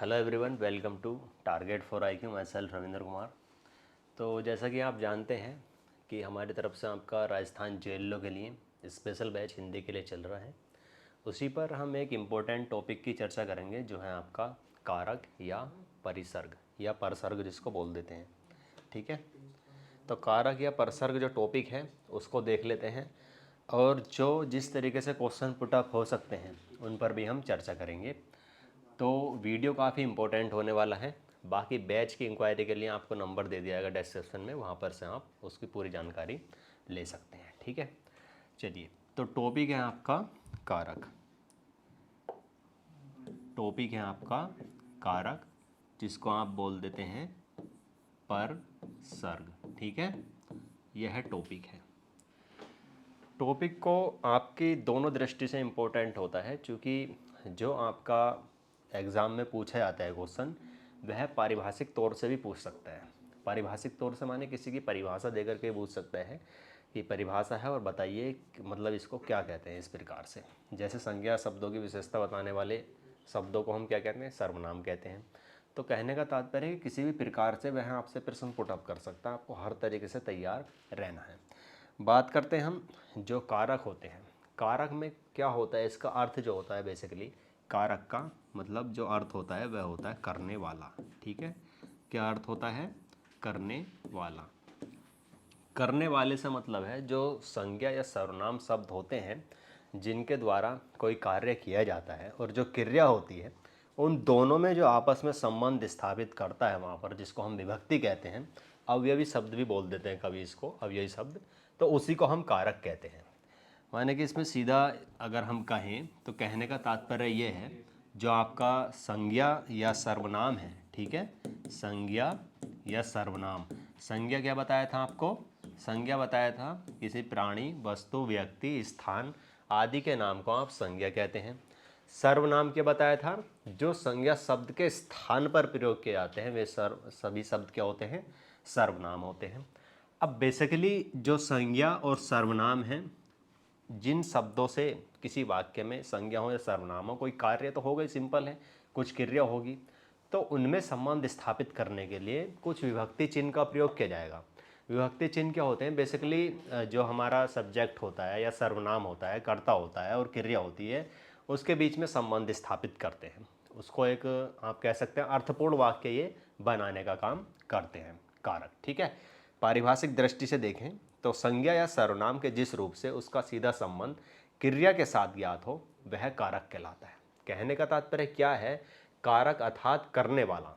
Hello everyone, welcome to target for IQ. Myself Ravindra Kumar. तो जैसा कि आप जानते हैं कि हमारी तरफ से आपका राजस्थान जेएलओ के लिए स्पेशल बैच हिंदी के लिए चल रहा है। उसी पर हम एक इम्पोर्टेंट टॉपिक की चर्चा करेंगे जो है आपका कारक या परिसर्ग या परसर्ग जिसको बोल देते हैं। ठीक है, तो कारक या परसर्ग जो टॉपिक है उसको देख लेते हैं और जो जिस तरीके से क्वेश्चन पुट अप हो सकते हैं उन पर भी हम चर्चा करेंगे। तो वीडियो काफ़ी इंपॉर्टेंट होने वाला है। बाकी बैच की इंक्वायरी के लिए आपको नंबर दे दिया जाएगा डिस्क्रिप्शन में, वहाँ पर से आप उसकी पूरी जानकारी ले सकते हैं। ठीक है, चलिए, तो टॉपिक है आपका कारक। टॉपिक है आपका कारक जिसको आप बोल देते हैं परसर्ग। ठीक है, यह है टॉपिक है। टॉपिक को आपकी दोनों दृष्टि से इम्पोर्टेंट होता है, क्योंकि जो आपका एग्ज़ाम में पूछा जाता है क्वेश्चन वह पारिभाषिक तौर से भी पूछ सकता है। पारिभाषिक तौर से माने किसी की परिभाषा देकर के पूछ सकता है कि परिभाषा है और बताइए मतलब इसको क्या कहते हैं। इस प्रकार से जैसे संज्ञा शब्दों की विशेषता बताने वाले शब्दों को हम क्या कहते हैं, सर्वनाम कहते हैं। तो कहने का तात्पर्य है कि किसी भी प्रकार से वह आपसे प्रश्न पुटअप कर सकता है, आपको हर तरीके से तैयार रहना है। बात करते हैं हम जो कारक होते हैं। कारक में क्या होता है, इसका अर्थ जो होता है बेसिकली, कारक का मतलब जो अर्थ होता है वह होता है करने वाला। ठीक है, क्या अर्थ होता है? करने वाला। करने वाले से मतलब है जो संज्ञा या सर्वनाम शब्द होते हैं जिनके द्वारा कोई कार्य किया जाता है और जो क्रिया होती है, उन दोनों में जो आपस में संबंध स्थापित करता है वहाँ पर, जिसको हम विभक्ति कहते हैं। अवयवी शब्द भी बोल देते हैं कभी इसको, अवयवी शब्द, तो उसी को हम कारक कहते हैं। माने कि इसमें सीधा अगर हम कहें तो कहने का तात्पर्य ये है जो आपका संज्ञा या सर्वनाम है। ठीक है, संज्ञा या सर्वनाम। संज्ञा क्या बताया था आपको? संज्ञा बताया था किसी प्राणी, वस्तु, व्यक्ति, स्थान आदि के नाम को आप संज्ञा कहते हैं। सर्वनाम क्या बताया था? जो संज्ञा शब्द के स्थान पर प्रयोग किए जाते हैं वे सभी शब्द क्या होते हैं? सर्वनाम होते हैं। अब बेसिकली जो संज्ञा और सर्वनाम हैं, जिन शब्दों से किसी वाक्य में संज्ञा हो या सर्वनाम हो, कोई कार्य तो होगा ही, सिंपल है, कुछ क्रिया होगी, तो उनमें संबंध स्थापित करने के लिए कुछ विभक्ति चिन्ह का प्रयोग किया जाएगा। विभक्ति चिन्ह क्या होते हैं? बेसिकली जो हमारा सब्जेक्ट होता है या सर्वनाम होता है, कर्ता होता है और क्रिया होती है, उसके बीच में संबंध स्थापित करते हैं। उसको एक आप कह सकते हैं अर्थपूर्ण वाक्य ये बनाने का काम करते हैं कारक। ठीक है, पारिभाषिक दृष्टि से देखें तो संज्ञा या सर्वनाम के जिस रूप से उसका सीधा संबंध क्रिया के साथ ज्ञात हो वह कारक कहलाता है। कहने का तात्पर्य क्या है? कारक अर्थात करने वाला।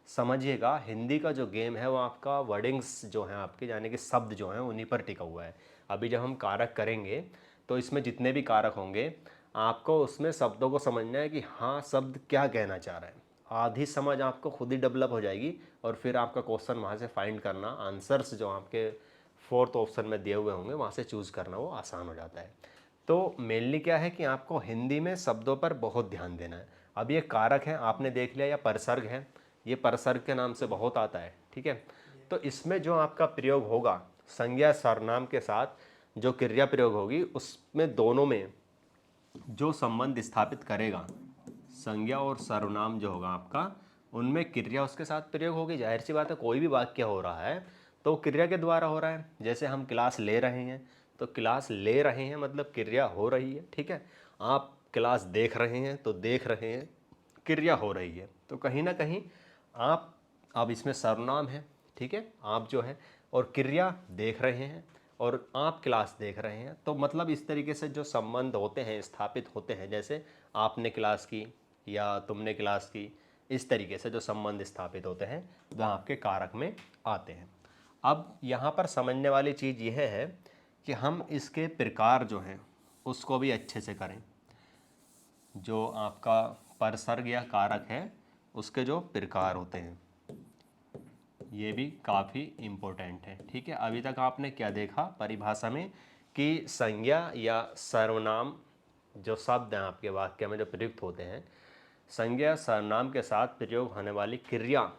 समझिएगा, हिंदी का जो गेम है वो आपका वर्डिंग्स जो हैं आपके, यानी कि शब्द जो हैं उन्हीं पर टिका हुआ है। अभी जब हम कारक करेंगे तो इसमें जितने भी कारक होंगे आपको उसमें शब्दों को समझना है कि हाँ शब्द क्या कहना चाह रहा है। आधी समझ आपको खुद ही डेवलप हो जाएगी और फिर आपका क्वेश्चन वहाँ से फाइंड करना, आंसर्स जो आपके फोर्थ ऑप्शन में दिए हुए होंगे वहाँ से चूज़ करना वो आसान हो जाता है। तो मेनली क्या है कि आपको हिंदी में शब्दों पर बहुत ध्यान देना है। अब ये कारक है आपने देख लिया, या परसर्ग है, ये परसर्ग के नाम से बहुत आता है। ठीक है, तो इसमें जो आपका प्रयोग होगा संज्ञा सर्वनाम के साथ जो क्रिया प्रयोग होगी उसमें दोनों में जो संबंध स्थापित करेगा, संज्ञा और सर्वनाम जो होगा आपका, उनमें क्रिया उसके साथ प्रयोग होगी। जाहिर सी बात है, कोई भी वाक्य हो रहा है तो क्रिया के द्वारा हो रहा है। जैसे हम क्लास ले रहे हैं तो क्लास ले रहे हैं मतलब क्रिया हो रही है। ठीक है, आप क्लास देख रहे हैं तो देख रहे हैं, क्रिया हो रही है। तो कहीं ना कहीं आप, अब इसमें सर्वनाम है, ठीक है, आप जो है, और क्रिया देख रहे हैं और आप क्लास देख रहे हैं, तो मतलब इस तरीके से जो संबंध होते हैं स्थापित होते हैं, जैसे आपने क्लास की या तुमने क्लास की, इस तरीके से जो संबंध स्थापित होते हैं वह आपके कारक में आते हैं। अब यहाँ पर समझने वाली चीज़ यह है कि हम इसके प्रकार जो हैं उसको भी अच्छे से करें। जो आपका परसर्ग या कारक है उसके जो प्रकार होते हैं ये भी काफ़ी इम्पोर्टेंट है। ठीक है, अभी तक आपने क्या देखा परिभाषा में कि संज्ञा या सर्वनाम जो शब्द हैं आपके वाक्य में जो प्रयुक्त होते हैं, संज्ञा सर्वनाम के साथ प्रयोग होने वाली क्रिया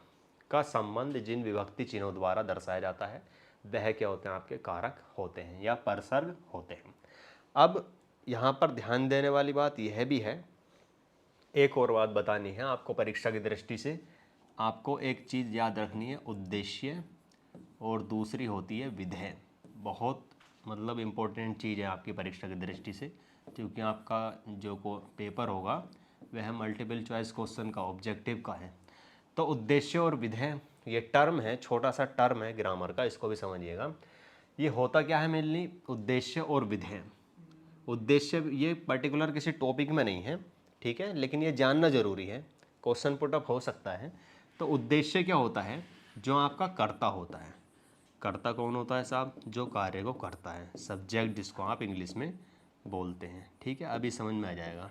का संबंध जिन विभक्ति चिन्हों द्वारा दर्शाया जाता है वह क्या होते हैं? आपके कारक होते हैं या परसर्ग होते हैं। अब यहाँ पर ध्यान देने वाली बात यह भी है एक और बात बतानी है आपको परीक्षा की दृष्टि से। आपको एक चीज़ याद रखनी है, उद्देश्य और दूसरी होती है विधेय। बहुत मतलब इम्पोर्टेंट चीज़ है आपकी परीक्षा की दृष्टि से, क्योंकि आपका जो पेपर होगा वह मल्टीपल चॉइस क्वेश्चन का, ऑब्जेक्टिव का है। तो उद्देश्य और विधेय ये टर्म है, छोटा सा टर्म है ग्रामर का, इसको भी समझिएगा। ये होता क्या है मेनली, उद्देश्य और विधेय। उद्देश्य ये पर्टिकुलर किसी टॉपिक में नहीं है, ठीक है, लेकिन ये जानना जरूरी है, क्वेश्चन पुटअप हो सकता है। तो उद्देश्य क्या होता है, जो आपका कर्ता होता है। कर्ता कौन होता है साहब, जो कार्य को करता है, सब्जेक्ट जिसको आप इंग्लिश में बोलते हैं, ठीक है, अभी समझ में आ जाएगा।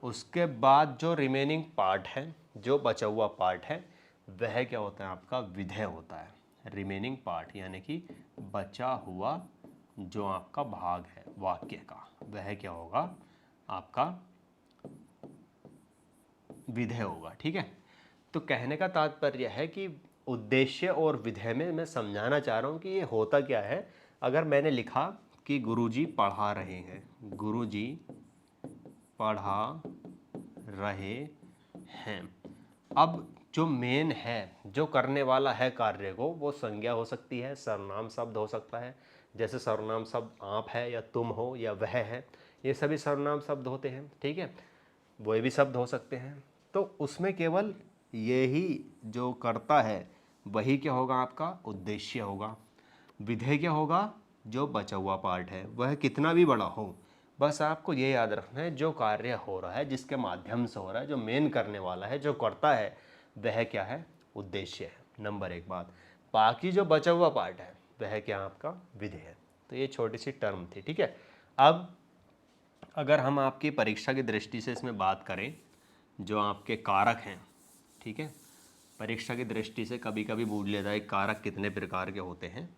उसके बाद जो रिमेनिंग पार्ट है, जो बचा हुआ पार्ट है, वह क्या होता है आपका, विधेय होता है। रिमेनिंग पार्ट यानी कि बचा हुआ जो आपका भाग है वाक्य का, वह क्या होगा आपका, विधेय होगा, ठीक है। तो कहने का तात्पर्य है कि उद्देश्य और विधेय में मैं समझाना चाह रहा हूँ कि ये होता क्या है। अगर मैंने लिखा कि गुरुजी पढ़ा रहे हैं, गुरुजी पढ़ा रहे हैं, अब जो मेन है, जो करने वाला है कार्य को, वो संज्ञा हो सकती है, सर्वनाम शब्द हो सकता है। जैसे सर्वनाम शब्द आप है या तुम हो या वह है, ये सभी सर्वनाम शब्द होते हैं, ठीक है। वो भी शब्द हो सकते हैं। तो उसमें केवल यही जो करता है वही क्या होगा आपका, उद्देश्य होगा। विधेय क्या होगा, जो बचा हुआ पार्ट है, वह कितना भी बड़ा हो, बस आपको ये याद रखना है जो कार्य हो रहा है, जिसके माध्यम से हो रहा है, जो मेन करने वाला है, जो करता है, वह क्या है, उद्देश्य है। नंबर एक बात। बाकी जो बचा हुआ पार्ट है वह क्या आपका, विधेय है। तो ये छोटी सी टर्म थी, ठीक है। अब अगर हम आपकी परीक्षा की दृष्टि से इसमें बात करें, जो आपके कारक हैं, ठीक है, परीक्षा की दृष्टि से कभी कभी पूछ लेता है कारक कितने प्रकार के होते हैं।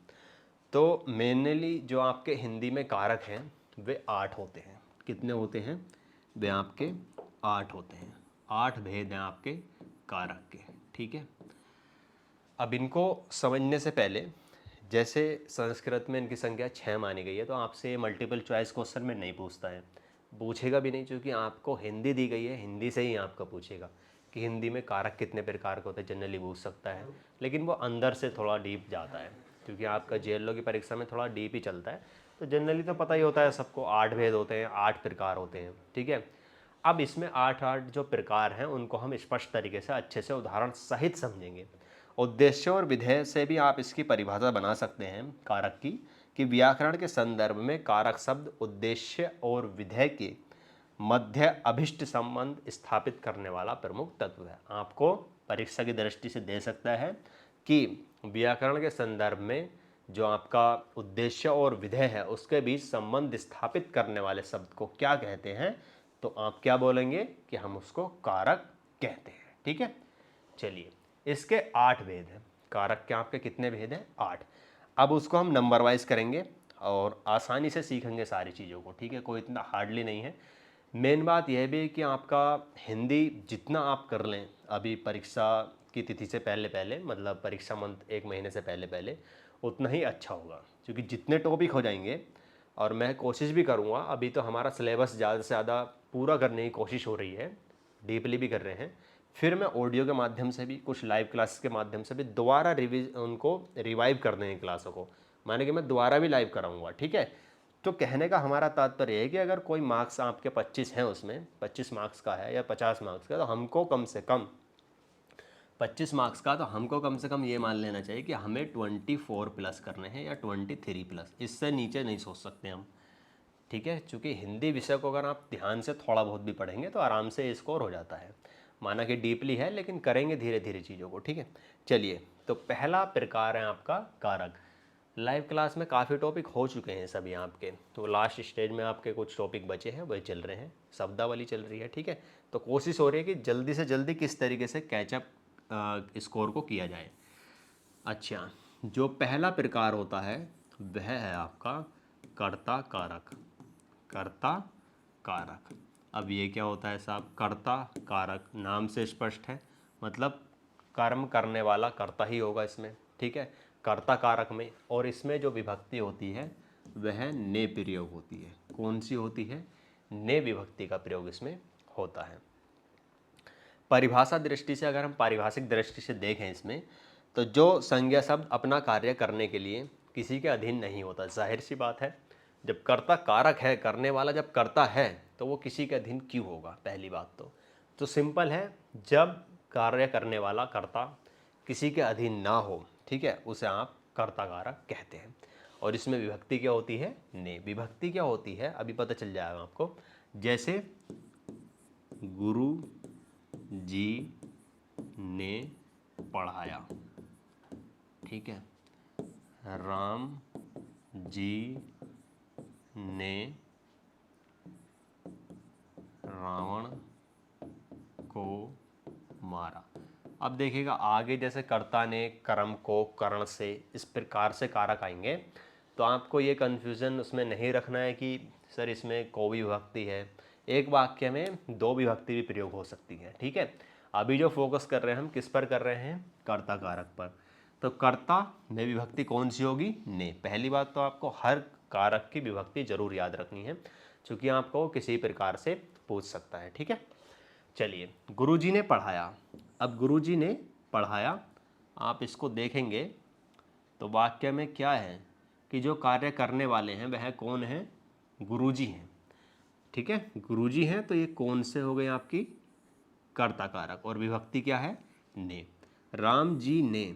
तो मेनली जो आपके हिंदी में कारक हैं वे 8 होते हैं। कितने होते हैं, वे आपके 8 होते हैं। 8 भेद हैं आपके कारक के, ठीक है। अब इनको समझने से पहले, जैसे संस्कृत में इनकी संख्या 6 मानी गई है, तो आपसे मल्टीपल चॉइस क्वेश्चन में नहीं पूछता है, पूछेगा भी नहीं, क्योंकि आपको हिंदी दी गई है, हिंदी से ही आपका पूछेगा कि हिंदी में कारक कितने प्रकार के होते हैं, जनरली पूछ सकता है। लेकिन वो अंदर से थोड़ा डीप जाता है, क्योंकि आपका जेएलओ की परीक्षा में थोड़ा डीप ही चलता है। तो जनरली तो पता ही होता है सबको, 8 भेद होते हैं, 8 प्रकार होते हैं, ठीक है। अब इसमें 8 जो प्रकार हैं उनको हम स्पष्ट तरीके से अच्छे से उदाहरण सहित समझेंगे। उद्देश्य और विधेय से भी आप इसकी परिभाषा बना सकते हैं कारक की, कि व्याकरण के संदर्भ में कारक शब्द उद्देश्य और विधेय के मध्य अभिष्ट संबंध स्थापित करने वाला प्रमुख तत्व है। आपको परीक्षा की दृष्टि से दे सकता है कि व्याकरण के संदर्भ में जो आपका उद्देश्य और विधेय है उसके बीच संबंध स्थापित करने वाले शब्द को क्या कहते हैं, तो आप क्या बोलेंगे कि हम उसको कारक कहते हैं, ठीक है। चलिए, इसके 8 भेद हैं। कारक के आपके कितने भेद हैं, 8। अब उसको हम नंबर वाइज करेंगे और आसानी से सीखेंगे सारी चीज़ों को, ठीक है, कोई इतना हार्डली नहीं है। मेन बात यह भी है कि आपका हिंदी जितना आप कर लें अभी परीक्षा की तिथि से पहले पहले, मतलब परीक्षा मंथ 1 महीने से पहले पहले, उतना ही अच्छा होगा, क्योंकि जितने टॉपिक हो जाएंगे, और मैं कोशिश भी करूँगा, अभी तो हमारा सिलेबस ज़्यादा से ज़्यादा पूरा करने की कोशिश हो रही है, डीपली भी कर रहे हैं। फिर मैं ऑडियो के माध्यम से भी, कुछ लाइव क्लासेस के माध्यम से भी दोबारा उनको रिवाइव कर देंगे क्लासों को, माने कि मैं दोबारा भी लाइव कराऊंगा, ठीक है। तो कहने का हमारा तात्पर्य है कि अगर कोई मार्क्स आपके 25 हैं, उसमें 25 मार्क्स का है या 50 मार्क्स का, तो हमको कम से कम 25 मार्क्स का, तो हमको कम से कम ये मान लेना चाहिए कि हमें 24 प्लस करने हैं या 23 प्लस, इससे नीचे नहीं सोच सकते हम, ठीक है। चूँकि हिंदी विषय को अगर आप ध्यान से थोड़ा बहुत भी पढ़ेंगे तो आराम से स्कोर हो जाता है, माना कि डीपली है, लेकिन करेंगे धीरे धीरे चीज़ों को, ठीक है। चलिए, तो पहला प्रकार है आपका कारक। लाइव क्लास में काफ़ी टॉपिक हो चुके हैं सभी आपके, तो लास्ट स्टेज में आपके कुछ टॉपिक बचे हैं, वही चल रहे हैं, शब्दावली चल रही है, ठीक है। तो कोशिश हो रही है कि जल्दी से जल्दी किस तरीके से कैचअप स्कोर को किया जाए। अच्छा, जो पहला प्रकार होता है वह है आपका कर्ता कारक। कर्ता कारक, अब ये क्या होता है साहब, कर्ता कारक नाम से स्पष्ट है, मतलब कर्म करने वाला कर्ता ही होगा इसमें, ठीक है, कर्ता कारक में। और इसमें जो विभक्ति होती है वह ने प्रयोग होती है। कौन सी होती है, ने विभक्ति का प्रयोग इसमें होता है। परिभाषा दृष्टि से, अगर हम पारिभाषिक दृष्टि से देखें इसमें, तो जो संज्ञा शब्द अपना कार्य करने के लिए किसी के अधीन नहीं होता, जाहिर सी बात है, जब कर्ता कारक है, करने वाला जब करता है तो वो किसी के अधीन क्यों होगा, पहली बात तो सिंपल है, जब कार्य करने वाला कर्ता किसी के अधीन ना हो, ठीक है, उसे आप कर्ता कारक कहते हैं। और इसमें विभक्ति क्या होती है, ने। विभक्ति क्या होती है अभी पता चल जाएगा आपको। जैसे गुरु जी ने पढ़ाया, ठीक है, राम जी ने रावण को मारा। अब देखिएगा आगे जैसे कर्ता ने, कर्म को, कर्ण से, इस प्रकार से कारक आएंगे, तो आपको ये कन्फ्यूज़न उसमें नहीं रखना है कि सर इसमें को भी विभक्ति है। एक वाक्य में दो विभक्ति भी प्रयोग हो सकती है, ठीक है। अभी जो फोकस कर रहे हैं हम किस पर कर रहे हैं, कर्ता कारक पर। तो कर्ता में विभक्ति कौन सी होगी, ने। पहली बात तो आपको हर कारक की विभक्ति जरूर याद रखनी है, क्योंकि आपको किसी प्रकार से पूछ सकता है, ठीक है। चलिए, गुरुजी ने पढ़ाया। अब गुरुजी ने पढ़ाया, आप इसको देखेंगे तो वाक्य में क्या है कि जो कार्य करने वाले हैं वह कौन है, गुरुजी हैं, ठीक है। गुरुजी हैं तो ये कौन से हो गए आपकी, कर्ता कारक, और विभक्ति क्या है, ने। राम जी ने,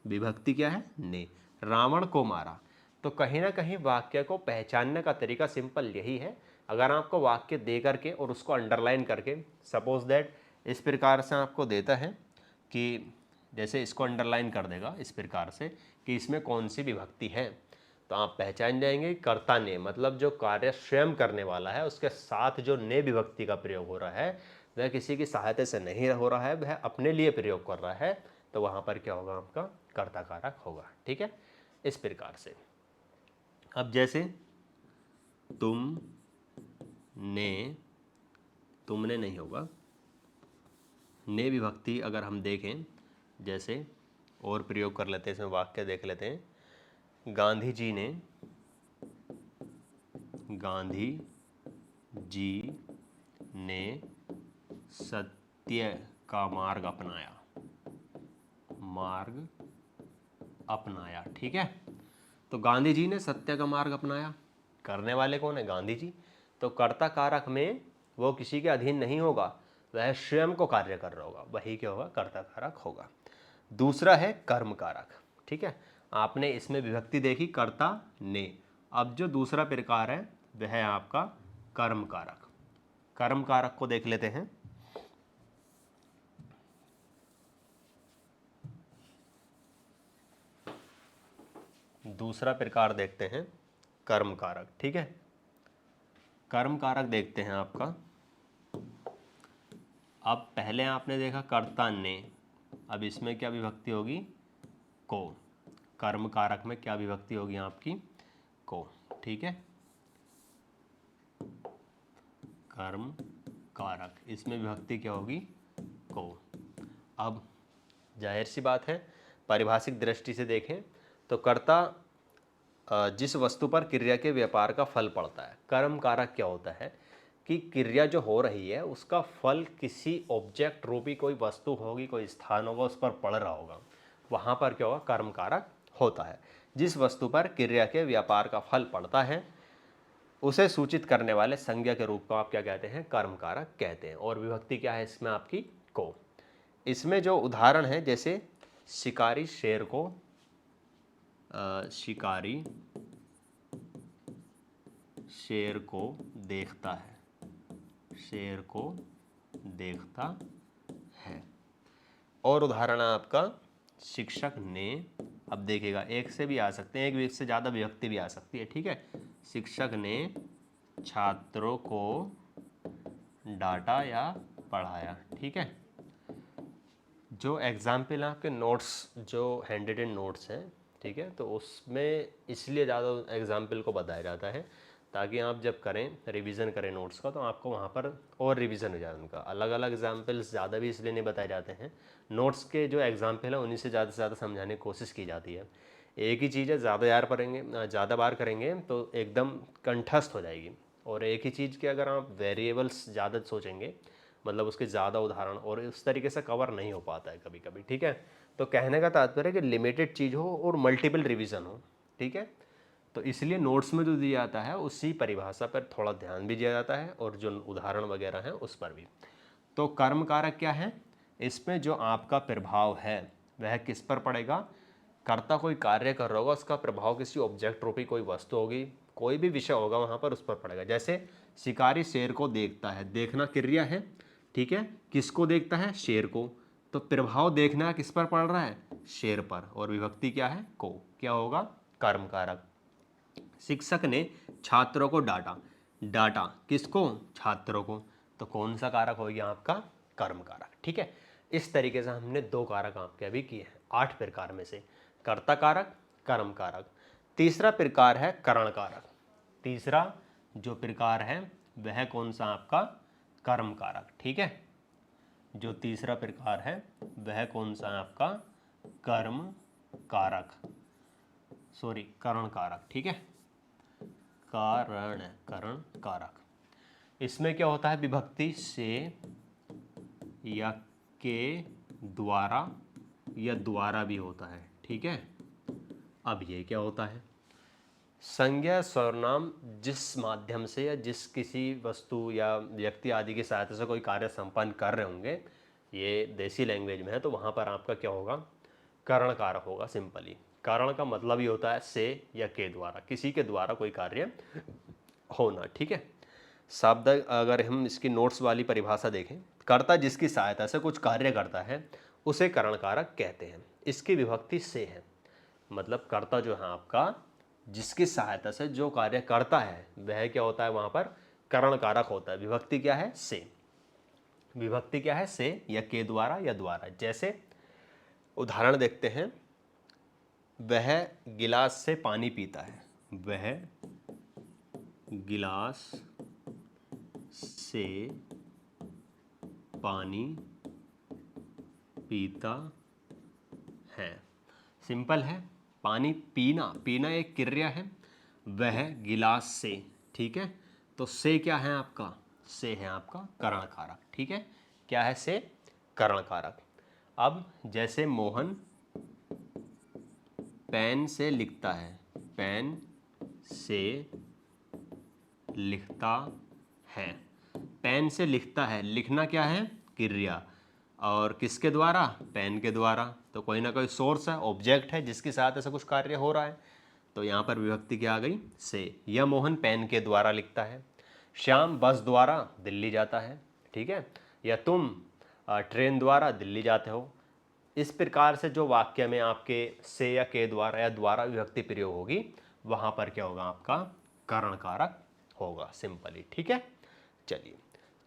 विभक्ति क्या है, ने। रावण को मारा। तो कहीं ना कहीं वाक्य को पहचानने का तरीका सिंपल यही है। अगर आपको वाक्य दे करके और उसको अंडरलाइन करके, सपोज दैट इस प्रकार से आपको देता है कि जैसे इसको अंडरलाइन कर देगा इस प्रकार से कि इसमें कौन सी विभक्ति है, तो आप पहचान जाएंगे कर्ता ने, मतलब जो कार्य स्वयं करने वाला है उसके साथ जो ने विभक्ति का प्रयोग हो रहा है वह किसी की सहायता से नहीं हो रहा है, वह अपने लिए प्रयोग कर रहा है, तो वहाँ पर क्या होगा, आपका कर्ता कारक होगा, ठीक है, इस प्रकार से। अब जैसे तुम ने, तुमने नहीं होगा, ने विभक्ति अगर हम देखें, जैसे और प्रयोग कर लेते हैं, इसमें वाक्य देख लेते हैं। गांधी जी ने, गांधी जी ने सत्य का मार्ग अपनाया, मार्ग अपनाया, ठीक है। तो गांधी जी ने सत्य का मार्ग अपनाया, करने वाले कौन है, गांधी जी। तो कर्ता कारक में वो किसी के अधीन नहीं होगा, वह स्वयं को कार्य कर रहा होगा, वही क्या होगा, कर्ता कारक होगा। दूसरा है कर्म कारक, ठीक है। आपने इसमें विभक्ति देखी कर्ता ने। अब जो दूसरा प्रकार है वह है आपका कर्म कारक। कर्म कारक को देख लेते हैं। दूसरा प्रकार देखते हैं कर्म कारक, ठीक है। कर्म कारक देखते हैं आपका। अब पहले आपने देखा कर्ता ने, अब इसमें क्या विभक्ति होगी, को। कर्म कारक में क्या विभक्ति होगी आपकी, को, ठीक है। कर्म कारक, इसमें विभक्ति क्या होगी, को। अब जाहिर सी बात है, पारिभाषिक दृष्टि से देखें तो कर्ता जिस वस्तु पर क्रिया के व्यापार का फल पड़ता है। कर्म कारक क्या होता है कि क्रिया जो हो रही है उसका फल किसी ऑब्जेक्ट रूपी कोई वस्तु होगी, कोई स्थान होगा, उस पर पड़ रहा होगा, वहाँ पर क्या होगा, कर्म कारक होता है। जिस वस्तु पर क्रिया के व्यापार का फल पड़ता है उसे सूचित करने वाले संज्ञा के रूप को आप क्या कहते हैं, कर्म कारक कहते हैं। और विभक्ति क्या है इसमें आपकी, को। इसमें जो उदाहरण है, जैसे शिकारी शेर को, शिकारी शेर को देखता है, शेर को देखता है। और उदाहरण है आपका शिक्षक ने। अब देखिएगा एक से भी आ सकते हैं, एक से ज़्यादा विभक्ति भी आ सकती है, ठीक है। शिक्षक ने छात्रों को डांटा या पढ़ाया, ठीक है। जो एग्जाम्पल आपके नोट्स, जो हैंड रिटन नोट्स हैं, ठीक है, तो उसमें इसलिए ज़्यादा एग्जाम्पल को बताया जाता है ताकि आप जब करें, रिवीजन करें नोट्स का, तो आपको वहाँ पर और रिवीजन हो जाए उनका। अलग अलग एग्जाम्पल्स ज़्यादा भी इसलिए नहीं बताए जाते हैं, नोट्स के जो एग्जाम्पल है उन्हीं से ज़्यादा समझाने की कोशिश की जाती है। एक ही चीज़ है ज़्यादा बार करेंगे तो एकदम कंठस्थ हो जाएगी, और एक ही चीज़ के अगर आप वेरिएबल्स ज़्यादा सोचेंगे, मतलब उसके ज़्यादा उदाहरण और उस तरीके से कवर नहीं हो पाता है कभी कभी, ठीक है। तो कहने का तात्पर्य है कि लिमिटेड चीज़ हो और मल्टीपल रिवीजन हो, ठीक है। तो इसलिए नोट्स में जो दिया जाता है उसी परिभाषा पर थोड़ा ध्यान भी दिया जाता है और जो उदाहरण वगैरह हैं उस पर भी। तो कर्म कारक क्या है, इसमें जो आपका प्रभाव है वह किस पर पड़ेगा, कर्ता कोई कार्य कर रहा होगा, उसका प्रभाव किसी ऑब्जेक्ट रूपी कोई वस्तु होगी, कोई भी विषय होगा वहाँ पर उस पर पड़ेगा। जैसे शिकारी शेर को देखता है, देखना क्रिया है, ठीक है। किसको देखता है, शेर को, तो प्रभाव देखना किस पर पड़ रहा है, शेर पर, और विभक्ति क्या है, को, क्या होगा, कर्म कारक। शिक्षक ने छात्रों को डांटा, डांटा किसको, छात्रों को, तो कौन सा कारक हो गया आपका, कर्म कारक, ठीक है। इस तरीके से हमने 2 कारक आपके अभी किए हैं 8 प्रकार में से, कर्ता कारक, कर्म कारक। तीसरा प्रकार है करण कारक। तीसरा जो प्रकार है वह कौन सा आपका, कर्म कारक, ठीक है। जो तीसरा प्रकार है वह कौन सा है आपका, कर्म कारक, सॉरी करण कारक, ठीक है। करण कारक, इसमें क्या होता है, विभक्ति से या के द्वारा या द्वारा भी होता है, ठीक है। अब ये क्या होता है, संज्ञा सर्वनाम जिस माध्यम से या जिस किसी वस्तु या व्यक्ति आदि की सहायता से कोई कार्य संपन्न कर रहे होंगे, ये देसी लैंग्वेज में है, तो वहाँ पर आपका क्या होगा, करण कारक होगा। सिंपली कारण का मतलब ही होता है से या के द्वारा, किसी के द्वारा कोई कार्य होना, ठीक है। शब्द अगर हम इसकी नोट्स वाली परिभाषा देखें, कर्ता जिसकी सहायता से कुछ कार्य करता है उसे करण कारक कहते हैं। इसकी विभक्ति से है, मतलब कर्ता जो है आपका जिसकी सहायता से जो कार्य करता है वह क्या होता है, वहाँ पर करण कारक होता है। विभक्ति क्या है, से, विभक्ति क्या है, से या के द्वारा या द्वारा। जैसे उदाहरण देखते हैं, वह गिलास से पानी पीता है, वह गिलास से पानी पीता है। सिंपल है, पानी पीना, पीना एक क्रिया है, वह गिलास से, ठीक है। तो से क्या है आपका, से है आपका करण कारक, ठीक है। क्या है, से करण कारक। अब जैसे मोहन पेन से लिखता है, पेन से लिखता है, पेन से लिखता है, लिखना क्या है, क्रिया, और किसके द्वारा, पेन के द्वारा। तो कोई ना कोई सोर्स है, ऑब्जेक्ट है जिसके साथ ऐसा कुछ कार्य हो रहा है, तो यहाँ पर विभक्ति क्या आ गई, से। यह मोहन पेन के द्वारा लिखता है। श्याम बस द्वारा दिल्ली जाता है, ठीक है। या तुम ट्रेन द्वारा दिल्ली जाते हो। इस प्रकार से जो वाक्य में आपके से या के द्वारा या द्वारा विभक्ति प्रयोग होगी, वहाँ पर क्या होगा, आपका करण कारक होगा, सिंपली, ठीक है। चलिए,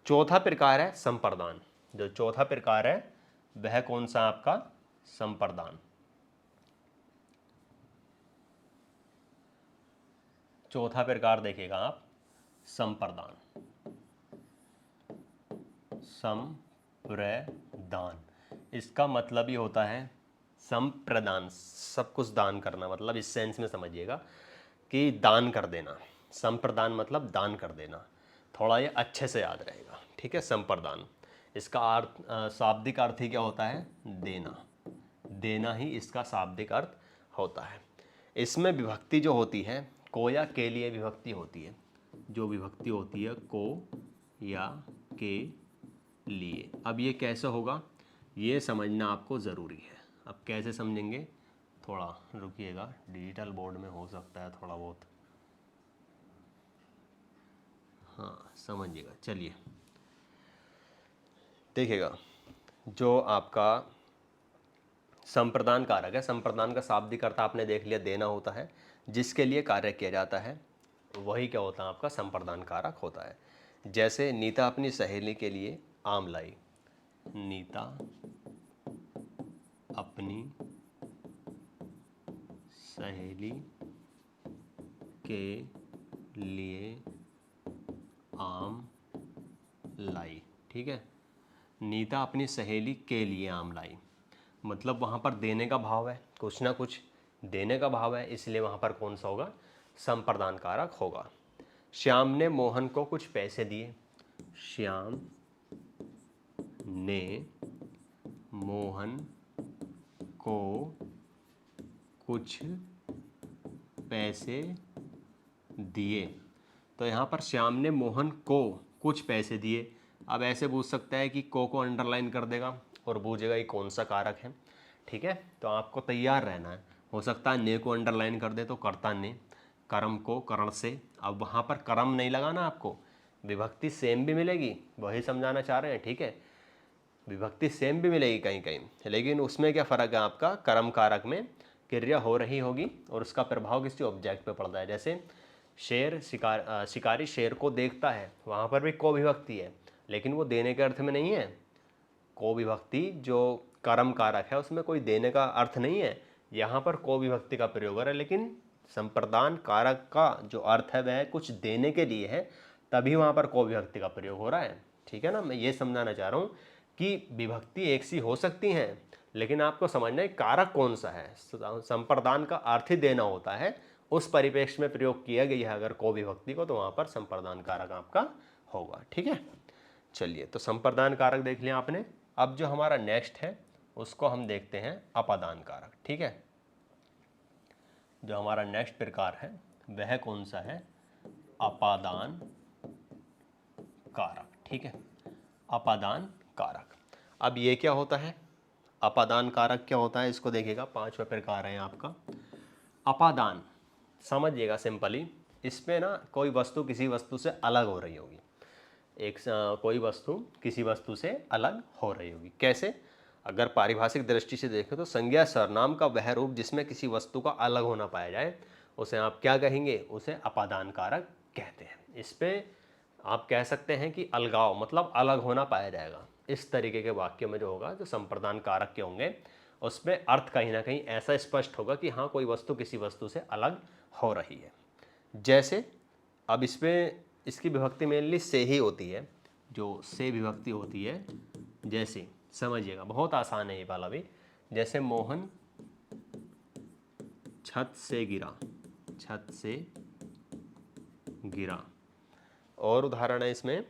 चौथा प्रकार है संप्रदान। जो चौथा प्रकार है वह कौन सा आपका, संप्रदान। चौथा प्रकार देखिएगा आप, संप्रदान, संप्रदान। इसका मतलब ही होता है संप्रदान, सब कुछ दान करना, मतलब इस सेंस में समझिएगा कि दान कर देना। संप्रदान मतलब दान कर देना, थोड़ा ये अच्छे से याद रहेगा, ठीक है। संप्रदान, इसका अर्थ शाब्दिक अर्थ ही क्या होता है, देना, देना ही इसका शाब्दिक अर्थ होता है। इसमें विभक्ति जो होती है, को या के लिए विभक्ति होती है। जो विभक्ति होती है को या के लिए। अब ये कैसे होगा, ये समझना आपको ज़रूरी है। अब कैसे समझेंगे, थोड़ा रुकिएगा, डिजिटल बोर्ड में हो सकता है थोड़ा बहुत, हाँ समझिएगा। चलिए देखिएगा, जो आपका संप्रदान कारक है, संप्रदान का शाब्दिक अर्थ आपने देख लिया, देना होता है, जिसके लिए कार्य किया जाता है वही क्या होता है, आपका संप्रदान कारक होता है। जैसे नीता अपनी सहेली के लिए आम लाई, नीता अपनी सहेली के लिए आम लाई, ठीक है। नीता अपनी सहेली के लिए आम लाई, मतलब वहाँ पर देने का भाव है, कुछ ना कुछ देने का भाव है, इसलिए वहाँ पर कौन सा होगा, संप्रदान कारक होगा। श्याम ने मोहन को कुछ पैसे दिए, श्याम ने मोहन को कुछ पैसे दिए। तो यहाँ पर श्याम ने मोहन को कुछ पैसे दिए। अब ऐसे पूछ सकता है कि को अंडरलाइन कर देगा और पूछेगा ये कौन सा कारक है। ठीक है, तो आपको तैयार रहना है। हो सकता है ने को अंडरलाइन कर दे तो कर्ता ने, कर्म को करण से। अब वहाँ पर कर्म नहीं लगाना, आपको विभक्ति सेम भी मिलेगी, वही समझाना चाह रहे हैं। ठीक है, विभक्ति सेम भी मिलेगी कहीं कहीं, लेकिन उसमें क्या फ़र्क है आपका, कर्म कारक में क्रिया हो रही होगी और उसका प्रभाव किसी ऑब्जेक्ट पे पड़ता है। जैसे शेर शिकारी शेर को देखता है, वहाँ पर भी को विभक्ति है, लेकिन वो देने के अर्थ में नहीं है। को विभक्ति जो कर्म कारक है उसमें कोई देने का अर्थ नहीं है, यहाँ पर को विभक्ति का प्रयोग हो रहा है, लेकिन संप्रदान कारक का जो अर्थ है वह कुछ देने के लिए है, तभी वहाँ पर को विभक्ति का प्रयोग हो रहा है। ठीक है ना, मैं ये समझाना चाह रहा हूँ कि विभक्ति एक सी हो सकती हैं, लेकिन आपको समझना है कारक कौन सा है। संप्रदान का अर्थ ही देना होता है, उस परिप्रेक्ष्य में प्रयोग किया गया है अगर को विभक्ति को, तो वहाँ पर संप्रदान कारक आपका होगा। ठीक है, चलिए, तो संप्रदान कारक देख लिया आपने। अब जो हमारा नेक्स्ट है उसको हम देखते हैं अपादान कारक। ठीक है, जो हमारा नेक्स्ट प्रकार है वह कौन सा है, अपादान कारक। ठीक है, अपादान कारक। अब ये क्या होता है, अपादान कारक क्या होता है, इसको देखिएगा। पांचवा प्रकार है आपका अपादान। समझिएगा सिंपली, इसमें ना कोई वस्तु किसी वस्तु से अलग हो रही होगी। कोई वस्तु किसी वस्तु से अलग हो रही होगी। कैसे, अगर पारिभाषिक दृष्टि से देखें तो संज्ञा सर्वनाम का वह रूप जिसमें किसी वस्तु का अलग होना पाया जाए उसे आप क्या कहेंगे, उसे अपादान कारक कहते हैं। इस पे आप कह सकते हैं कि अलगाव मतलब अलग होना पाया जाएगा। इस तरीके के वाक्य में जो होगा, जो संप्रदान कारक के होंगे, उसमें अर्थ कहीं ना कहीं ऐसा स्पष्ट होगा कि हाँ कोई वस्तु किसी वस्तु से अलग हो रही है। जैसे अब इसमें इसकी विभक्ति मेनली से ही होती है, जो से विभक्ति होती है। जैसे समझिएगा, बहुत आसान है ये वाला भी। जैसे मोहन छत से गिरा, छत से गिरा। और उदाहरण है इसमें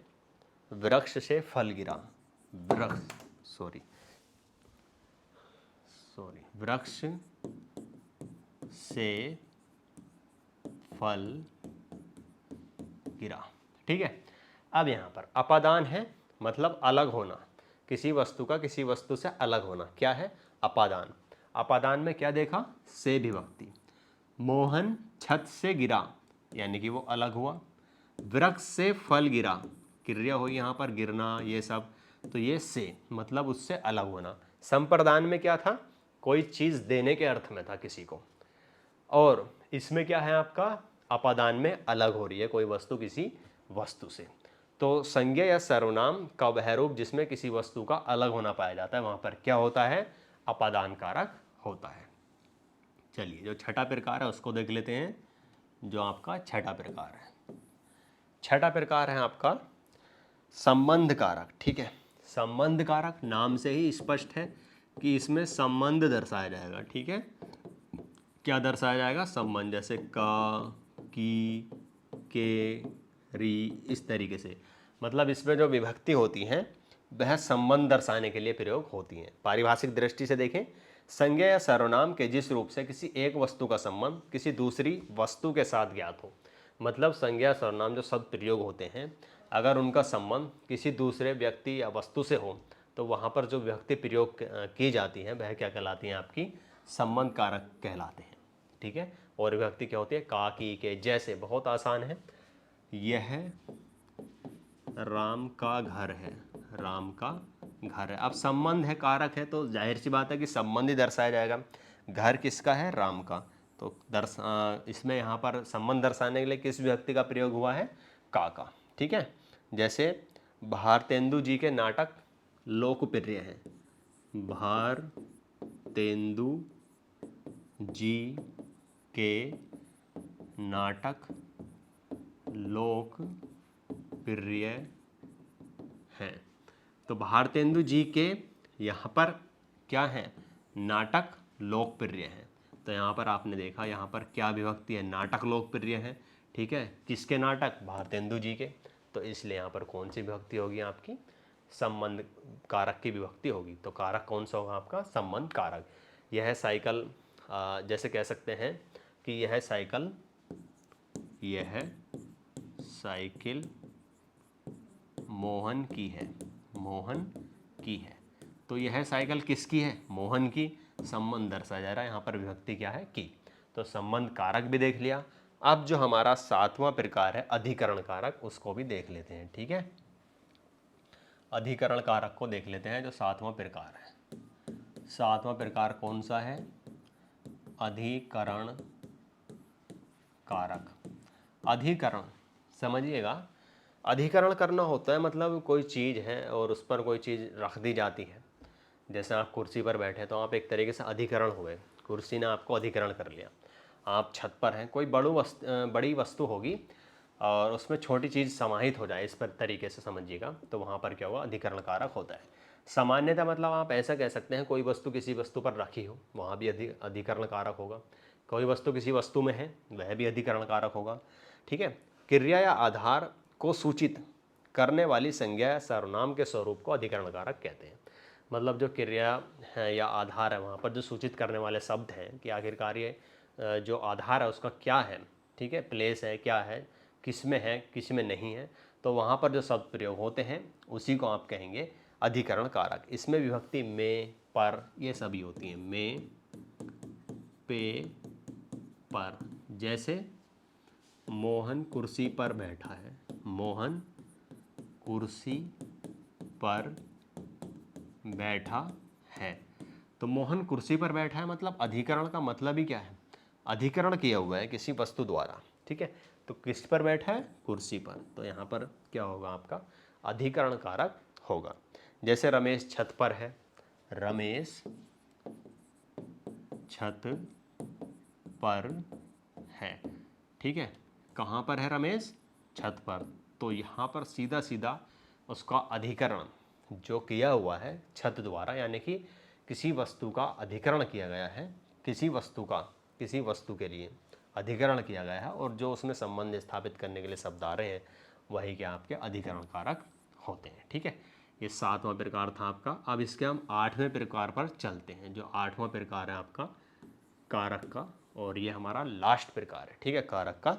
वृक्ष से फल गिरा, वृक्ष से फल गिरा। ठीक है, अब यहाँ पर अपादान है मतलब अलग होना, किसी वस्तु का किसी वस्तु से अलग होना, क्या है अपादान। अपादान में क्या देखा, से विभक्ति। मोहन छत से गिरा यानी कि वो अलग हुआ। वृक्ष से फल गिरा, क्रिया हुई यहाँ पर गिरना ये सब, तो ये से मतलब उससे अलग होना। संप्रदान में क्या था, कोई चीज़ देने के अर्थ में था किसी को, और इसमें क्या है आपका, अपादान में अलग हो रही है कोई वस्तु किसी वस्तु से। तो संज्ञा या सर्वनाम का वह रूप जिसमें किसी वस्तु का अलग होना पाया जाता है, वहाँ पर क्या होता है, अपादान कारक होता है। चलिए, जो छठा प्रकार है उसको देख लेते हैं। जो आपका छठा प्रकार है, छठा प्रकार है आपका संबंध कारक। ठीक है, संबंध कारक नाम से ही स्पष्ट है कि इसमें संबंध दर्शाया जाएगा। ठीक है, क्या दर्शाया जाएगा, संबंध। जैसे का, की, के, री, इस तरीके से। मतलब इसमें जो विभक्ति होती हैं वह संबंध दर्शाने के लिए प्रयोग होती हैं। पारिभाषिक दृष्टि से देखें, संज्ञा या सर्वनाम के जिस रूप से किसी एक वस्तु का संबंध किसी दूसरी वस्तु के साथ ज्ञात हो, मतलब संज्ञा सर्वनाम जो शब्द प्रयोग होते हैं, अगर उनका संबंध किसी दूसरे व्यक्ति या वस्तु से हो तो वहाँ पर जो विभक्ति प्रयोग की जाती है वह क्या कहलाती हैं, आपकी संबंध कारक कहलाते हैं। ठीक है, और विभक्ति क्या होती है, का, की, के। जैसे बहुत आसान है, यह राम का घर है, राम का घर है। अब संबंध है, कारक है, तो जाहिर सी बात है कि संबंध ही दर्शाया जाएगा। घर किसका है, राम का, तो इसमें यहाँ पर संबंध दर्शाने के लिए किस विभक्ति का प्रयोग हुआ है, का। ठीक है, जैसे भारतेंदु जी के नाटक लोकप्रिय हैं, भारतेंदु जी के नाटक लोकप्रिय हैं। तो भारतेंदु जी के यहाँ पर क्या है, नाटक लोकप्रिय हैं। तो यहाँ पर आपने देखा, यहाँ पर क्या विभक्ति है, नाटक लोकप्रिय है। ठीक है, किसके नाटक, भारतेंदु जी के। तो इसलिए यहाँ पर कौन सी विभक्ति होगी आपकी, संबंध कारक की विभक्ति होगी। तो कारक कौन सा होगा आपका? संबंध कारक। यह साइकिल, जैसे कह सकते हैं कि यह साइकिल मोहन की है, मोहन की है। तो यह साइकिल किसकी है? मोहन की। संबंध दर्शाया जा रहा है, यहाँ पर विभक्ति क्या है? की। तो संबंध कारक भी देख लिया। अब जो हमारा 7वां प्रकार है अधिकरण कारक, उसको भी देख लेते हैं। ठीक है, अधिकरण कारक को देख लेते हैं, जो 7वां प्रकार है। 7वां प्रकार कौन सा है? अधिकरण कारक। अधिकरण समझिएगा, अधिकरण करना होता है मतलब कोई चीज़ है और उस पर कोई चीज़ रख दी जाती है। जैसे आप कुर्सी पर बैठे तो आप एक तरीके से अधिकरण हुए, कुर्सी ने आपको अधिकरण कर लिया। आप छत पर हैं, कोई बड़ी वस्तु होगी और उसमें छोटी चीज़ समाहित हो जाए, इस पर तरीके से समझिएगा, तो वहाँ पर क्या होगा? अधिकरण कारक होता है। सामान्यतः मतलब आप ऐसा कह सकते हैं, कोई वस्तु किसी वस्तु पर रखी हो, वहाँ भी अधिकरण कारक होगा। कोई वस्तु किसी वस्तु में है, वह भी अधिकरण कारक होगा। ठीक है, क्रिया या आधार को सूचित करने वाली संज्ञा या सर्वनाम के स्वरूप को अधिकरण कारक कहते हैं। मतलब जो क्रिया है या आधार है, वहाँ पर जो सूचित करने वाले शब्द हैं कि आखिरकार ये जो आधार है उसका क्या है, ठीक है, प्लेस है, क्या है, किस में है, किस में नहीं है, तो वहाँ पर जो शब्द प्रयोग होते हैं उसी को आप कहेंगे अधिकरण कारक। इसमें विभक्ति में, पर, ये सभी होती हैं। में, पे, पर। जैसे मोहन कुर्सी पर बैठा है, मोहन कुर्सी पर बैठा है। तो मोहन कुर्सी पर बैठा है मतलब अधिकरण का मतलब ही क्या है? अधिकरण किया हुआ है किसी वस्तु द्वारा। ठीक है, तो किस पर बैठा है? कुर्सी पर। तो यहाँ पर क्या होगा आपका? अधिकरण कारक होगा। जैसे रमेश छत पर है, रमेश छत पर है। ठीक है, कहाँ पर है रमेश? छत पर। तो यहाँ पर सीधा सीधा उसका अधिकरण जो किया हुआ है छत द्वारा, यानी कि किसी वस्तु का अधिकरण किया गया है, किसी वस्तु के लिए अधिकरण किया गया है, और जो उसमें संबंध स्थापित करने के लिए शब्द आ रहे हैं वही क्या आपके अधिकरण कारक होते हैं। ठीक है, ये 7वां प्रकार था आपका। अब इसके हम 8वें प्रकार पर चलते हैं, जो 8वां प्रकार है आपका कारक का, और ये हमारा लास्ट प्रकार है। ठीक है, कारक का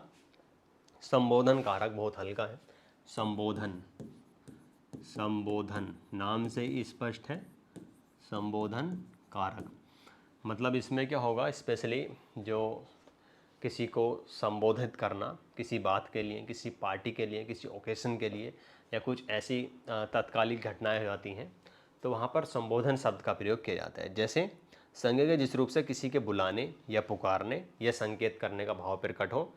संबोधन कारक बहुत हल्का है। संबोधन, संबोधन नाम से ही स्पष्ट है, संबोधन कारक। मतलब इसमें क्या होगा? स्पेशली जो किसी को संबोधित करना, किसी बात के लिए, किसी पार्टी के लिए, किसी ओकेशन के लिए, या कुछ ऐसी तत्कालिक घटनाएं हो जाती हैं, तो वहाँ पर संबोधन शब्द का प्रयोग किया जाता है। जैसे संज्ञा के जिस रूप से किसी के बुलाने या पुकारने या संकेत करने का भाव प्रकट हो,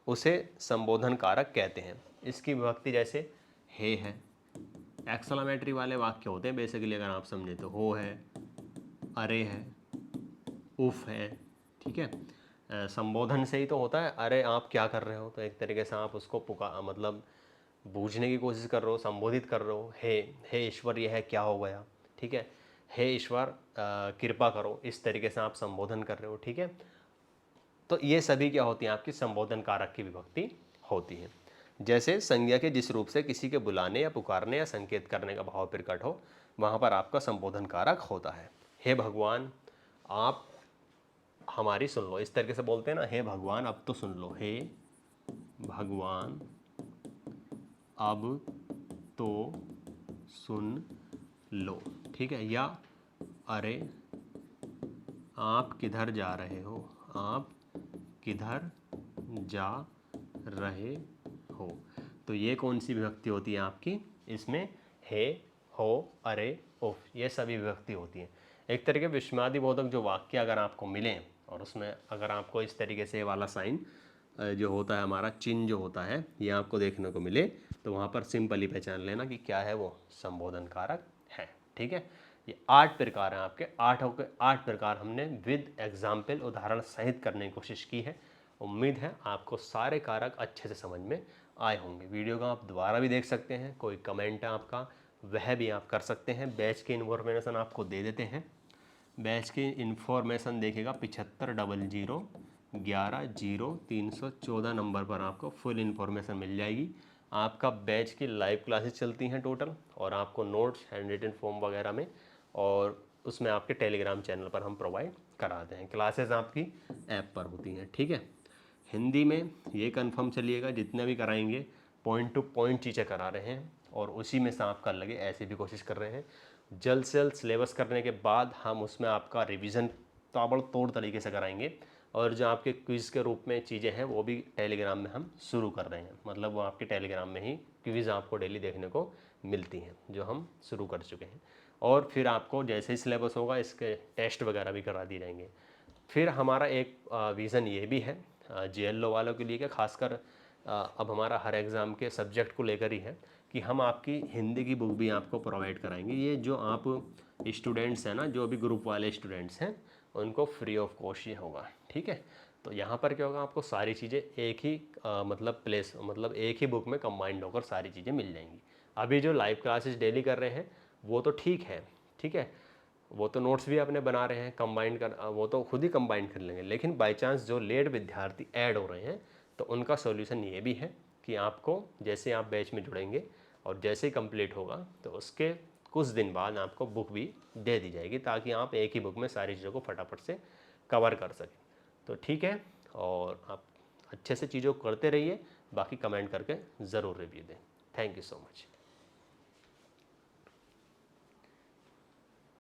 उसे संबोधन कारक कहते हैं। इसकी विभक्ति जैसे हे है, एक्सक्लेमेटरी वाले वाक्य होते हैं बेसिकली, अगर आप समझे तो हो है, अरे है, उफ है। ठीक है, संबोधन से ही तो होता है, अरे आप क्या कर रहे हो, तो एक तरीके से आप उसको मतलब बूझने की कोशिश कर रहे हो, संबोधित कर रहे हो। हे ईश्वर यह है क्या हो गया। ठीक है, हे ईश्वर कृपा करो, इस तरीके से आप संबोधन कर रहे हो। ठीक है, तो ये सभी क्या होती हैं? आपकी संबोधन कारक की विभक्ति होती है। जैसे संज्ञा के जिस रूप से किसी के बुलाने या पुकारने या संकेत करने का भाव प्रकट हो, वहाँ पर आपका संबोधन कारक होता है। हे भगवान आप हमारी सुन लो, इस तरीके से बोलते हैं ना, हे भगवान अब तो सुन लो। हे भगवान अब तो सुन लो। ठीक है, या अरे आप किधर जा रहे हो, आप किधर जा रहे हो। तो ये कौन सी विभक्ति होती है आपकी? इसमें हे, हो, अरे, उफ, ये सभी विभक्ति होती हैं। एक तरीके विस्मयादिबोधक जो वाक्य अगर आपको मिलें और उसमें अगर आपको इस तरीके से वाला साइन जो होता है, हमारा चिन्ह जो होता है, ये आपको देखने को मिले, तो वहाँ पर सिंपली पहचान लेना कि क्या है, वो संबोधन कारक है। ठीक है, ये 8 प्रकार हैं आपके। 8 प्रकार हमने विद एग्जाम्पल, उदाहरण सहित करने की कोशिश की है। उम्मीद है आपको सारे कारक अच्छे से समझ में आए होंगे। वीडियो को आप दोबारा भी देख सकते हैं, कोई कमेंट है आपका वह भी आप कर सकते हैं। बैच की इन्फॉर्मेशन आपको दे देते हैं। बैच की इन्फॉर्मेशन देखिएगा 7500 11 0 314 नंबर पर आपको फुल इन्फॉर्मेशन मिल जाएगी। आपका बैच की लाइव क्लासेस चलती हैं टोटल, और आपको नोट्स हैंड रिटन फॉर्म वगैरह में, और उसमें आपके टेलीग्राम चैनल पर हम प्रोवाइड कराते हैं। क्लासेस आपकी ऐप पर होती हैं, ठीक है। हिंदी में ये कंफर्म चलिएगा जितने भी कराएंगे पॉइंट टू पॉइंट चीज़ें करा रहे हैं, और उसी में से आपका लगे ऐसे भी कोशिश कर रहे हैं। जल्द से जल्द सिलेबस करने के बाद हम उसमें आपका रिवीजन ताबड़तोड़ तरीके से कराएंगे, और जो आपके क्विज़ के रूप में चीज़ें हैं वो भी टेलीग्राम में हम शुरू कर रहे हैं। मतलब वो आपके टेलीग्राम में ही क्विज़ आपको डेली देखने को मिलती हैं, जो हम शुरू कर चुके हैं। और फिर आपको जैसे ही सिलेबस होगा इसके टेस्ट वगैरह भी करा दिए जाएंगे। फिर हमारा एक विज़न ये भी है JLO वालों के लिए, क्या खासकर अब हमारा हर एग्ज़ाम के सब्जेक्ट को लेकर ही है, कि हम आपकी हिंदी की बुक भी आपको प्रोवाइड कराएंगे। ये जो आप स्टूडेंट्स हैं ना, जो अभी ग्रुप वाले स्टूडेंट्स हैं, उनको फ्री ऑफ कॉस्ट ये होगा, ठीक है। तो यहाँ पर क्या होगा, आपको सारी चीज़ें एक ही मतलब एक ही बुक में कंबाइंड होकर सारी चीज़ें मिल जाएंगी। अभी जो लाइव क्लासेस डेली कर रहे हैं वो तो ठीक है, ठीक है, वो तो नोट्स भी अपने बना रहे हैं, कंबाइन कर वो तो खुद ही कंबाइन कर लेंगे। लेकिन बाय चांस जो लेट विद्यार्थी ऐड हो रहे हैं, तो उनका सॉल्यूशन ये भी है कि आपको जैसे आप बैच में जुड़ेंगे और जैसे ही कंप्लीट होगा तो उसके कुछ दिन बाद आपको बुक भी दे दी जाएगी, ताकि आप एक ही बुक में सारी चीज़ों को फटाफट से कवर कर सकें। तो ठीक है, और आप अच्छे से चीज़ों को करते रहिए, बाकी कमेंट करके ज़रूर रिव्यू दें। Thank you so much.